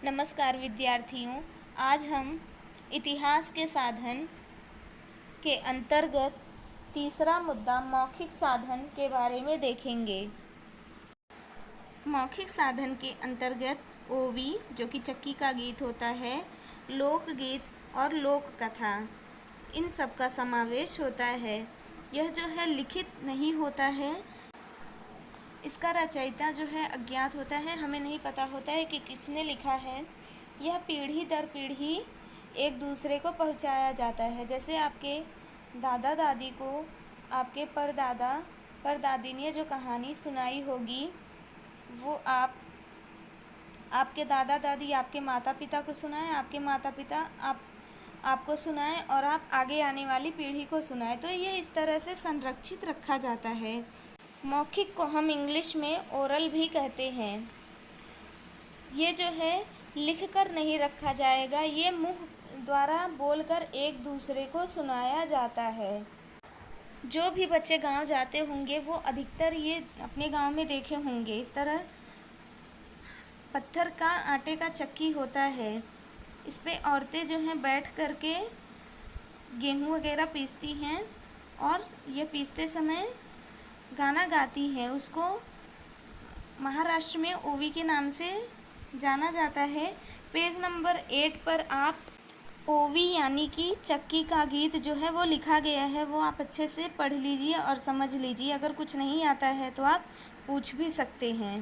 नमस्कार विद्यार्थियों। आज हम इतिहास के साधन के अंतर्गत तीसरा मुद्दा मौखिक साधन के बारे में देखेंगे। मौखिक साधन के अंतर्गत ओवी, जो कि चक्की का गीत होता है, लोकगीत और लोक कथा, इन सब का समावेश होता है। यह जो है लिखित नहीं होता है, इसका रचयिता जो है अज्ञात होता है, हमें नहीं पता होता है कि किसने लिखा है। यह पीढ़ी दर पीढ़ी एक दूसरे को पहुंचाया जाता है। जैसे आपके दादा दादी को आपके परदादा परदादी ने जो कहानी सुनाई होगी, वो आपके दादा दादी आपके माता पिता को सुनाए, आपके माता पिता आपको सुनाए और आप आगे आने वाली पीढ़ी को सुनाए। तो ये इस तरह से संरक्षित रखा जाता है। मौखिक को हम इंग्लिश में ओरल भी कहते हैं। ये जो है लिख कर नहीं रखा जाएगा, ये मुंह द्वारा बोलकर एक दूसरे को सुनाया जाता है। जो भी बच्चे गांव जाते होंगे वो अधिकतर ये अपने गांव में देखे होंगे। इस तरह पत्थर का आटे का चक्की होता है, इस पे औरतें जो हैं बैठ करके गेहूँ वगैरह पीसती हैं और ये पीसते समय गाना गाती है। उसको महाराष्ट्र में ओवी के नाम से जाना जाता है। पेज नंबर 8 पर आप ओवी यानी कि चक्की का गीत जो है वो लिखा गया है, वो आप अच्छे से पढ़ लीजिए और समझ लीजिए। अगर कुछ नहीं आता है तो आप पूछ भी सकते हैं।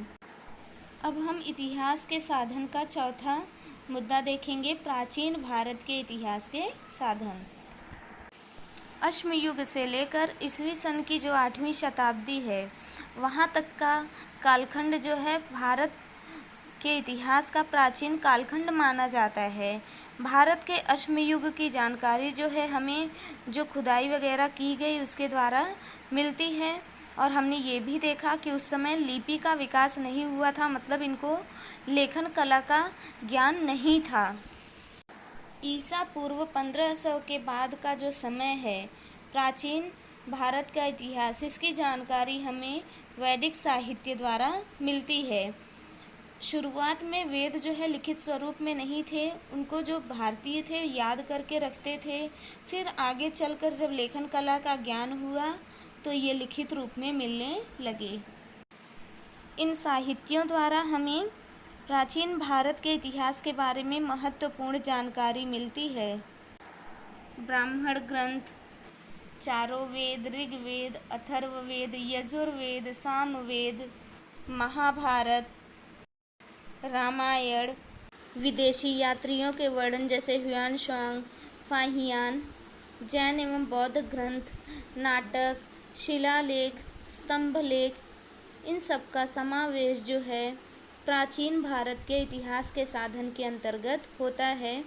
अब हम इतिहास के साधन का चौथा मुद्दा देखेंगे, प्राचीन भारत के इतिहास के साधन। अश्मयुग से लेकर ईस्वी सन की जो 8वीं शताब्दी है, वहाँ तक का कालखंड जो है भारत के इतिहास का प्राचीन कालखंड माना जाता है। भारत के अश्मयुग की जानकारी जो है हमें जो खुदाई वगैरह की गई उसके द्वारा मिलती है। और हमने ये भी देखा कि उस समय लिपि का विकास नहीं हुआ था, मतलब इनको लेखन कला का ज्ञान नहीं था। ईसा पूर्व 1500 के बाद का जो समय है, प्राचीन भारत का इतिहास, इसकी जानकारी हमें वैदिक साहित्य द्वारा मिलती है। शुरुआत में वेद जो है लिखित स्वरूप में नहीं थे, उनको जो भारतीय थे याद करके रखते थे। फिर आगे चलकर जब लेखन कला का ज्ञान हुआ तो ये लिखित रूप में मिलने लगे। इन साहित्यों द्वारा हमें प्राचीन भारत के इतिहास के बारे में महत्वपूर्ण जानकारी मिलती है। ब्राह्मण ग्रंथ, चारों वेद, ऋग्वेद, अथर्ववेद, यजुर्वेद, सामवेद, महाभारत, रामायण, विदेशी यात्रियों के वर्णन जैसे ह्युआन त्सांग, फाहियान, जैन एवं बौद्ध ग्रंथ, नाटक, शिलालेख, स्तंभलेख, इन सब का समावेश जो है प्राचीन भारत के इतिहास के साधन के अंतर्गत होता है।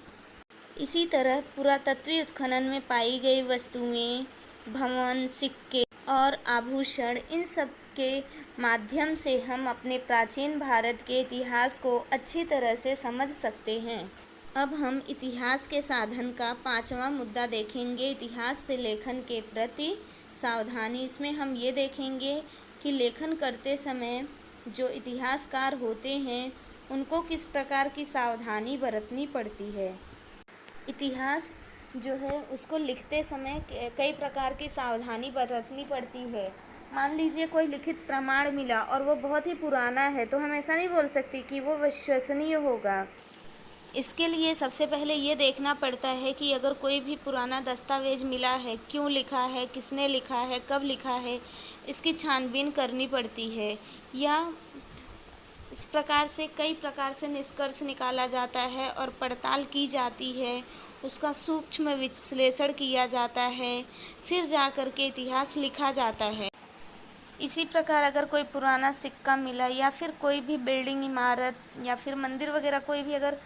इसी तरह पुरातत्वीय उत्खनन में पाई गई वस्तुएं, भवन, सिक्के और आभूषण, इन सब के माध्यम से हम अपने प्राचीन भारत के इतिहास को अच्छी तरह से समझ सकते हैं। अब हम इतिहास के साधन का 5वां मुद्दा देखेंगे, इतिहास से लेखन के प्रति सावधानी। इसमें हम ये देखेंगे कि लेखन करते समय जो इतिहासकार होते हैं उनको किस प्रकार की सावधानी बरतनी पड़ती है। इतिहास जो है उसको लिखते समय कई प्रकार की सावधानी बरतनी पड़ती है। मान लीजिए कोई लिखित प्रमाण मिला और वो बहुत ही पुराना है, तो हम ऐसा नहीं बोल सकते कि वो विश्वसनीय होगा। इसके लिए सबसे पहले ये देखना पड़ता है कि अगर कोई भी पुराना दस्तावेज़ मिला है, क्यों लिखा है, किसने लिखा है, कब लिखा है, इसकी छानबीन करनी पड़ती है। या इस प्रकार से कई प्रकार से निष्कर्ष निकाला जाता है और पड़ताल की जाती है, उसका सूक्ष्म विश्लेषण किया जाता है, फिर जा कर के इतिहास लिखा जाता है। इसी प्रकार अगर कोई पुराना सिक्का मिला या फिर कोई भी बिल्डिंग, इमारत या फिर मंदिर वगैरह कोई भी अगर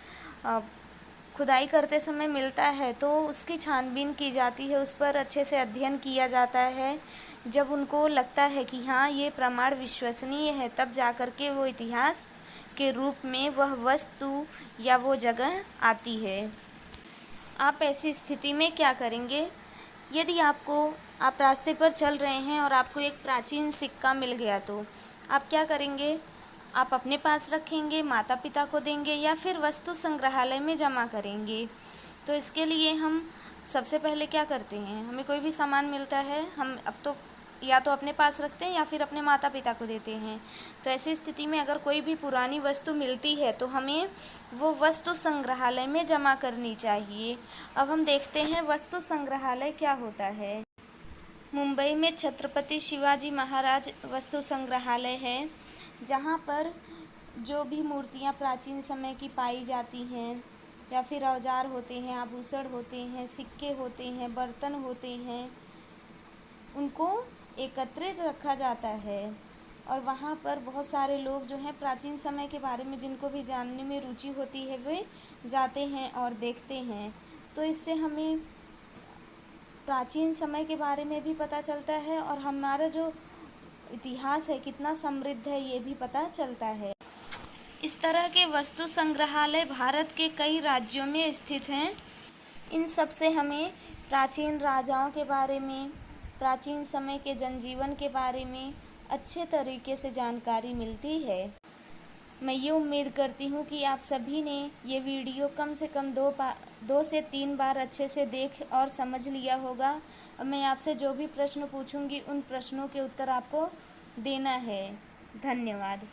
खुदाई करते समय मिलता है तो उसकी छानबीन की जाती है, उस पर अच्छे से अध्ययन किया जाता है। जब उनको लगता है कि हाँ ये प्रमाण विश्वसनीय है, तब जा कर के वो इतिहास के रूप में वह वस्तु या वो जगह आती है। आप ऐसी स्थिति में क्या करेंगे? यदि आप रास्ते पर चल रहे हैं और आपको एक प्राचीन सिक्का मिल गया तो आप क्या करेंगे? आप अपने पास रखेंगे, माता पिता को देंगे या फिर वस्तु संग्रहालय में जमा करेंगे। तो इसके लिए हम सबसे पहले क्या करते हैं, हमें कोई भी सामान मिलता है, हम अब तो या तो अपने पास रखते हैं या फिर अपने माता पिता को देते हैं। तो ऐसी स्थिति में अगर कोई भी पुरानी वस्तु मिलती है तो हमें वो वस्तु संग्रहालय में जमा करनी चाहिए। अब हम देखते हैं वस्तु संग्रहालय क्या होता है। मुंबई में छत्रपति शिवाजी महाराज वस्तु संग्रहालय है, जहाँ पर जो भी मूर्तियाँ प्राचीन समय की पाई जाती हैं या फिर औजार होते हैं, आभूषण होते हैं, सिक्के होते हैं, बर्तन होते हैं, उनको एकत्रित रखा जाता है। और वहाँ पर बहुत सारे लोग जो हैं प्राचीन समय के बारे में जिनको भी जानने में रुचि होती है वे जाते हैं और देखते हैं। तो इससे हमें प्राचीन समय के बारे में भी पता चलता है और हमारा जो इतिहास है कितना समृद्ध है ये भी पता चलता है। इस तरह के वस्तु संग्रहालय भारत के कई राज्यों में स्थित हैं। इन सब से हमें प्राचीन राजाओं के बारे में, प्राचीन समय के जनजीवन के बारे में अच्छे तरीके से जानकारी मिलती है। मैं ये उम्मीद करती हूँ कि आप सभी ने ये वीडियो कम से कम 2 से 3 बार अच्छे से देख और समझ लिया होगा। और मैं आपसे जो भी प्रश्न पूछूंगी उन प्रश्नों के उत्तर आपको देना है। धन्यवाद।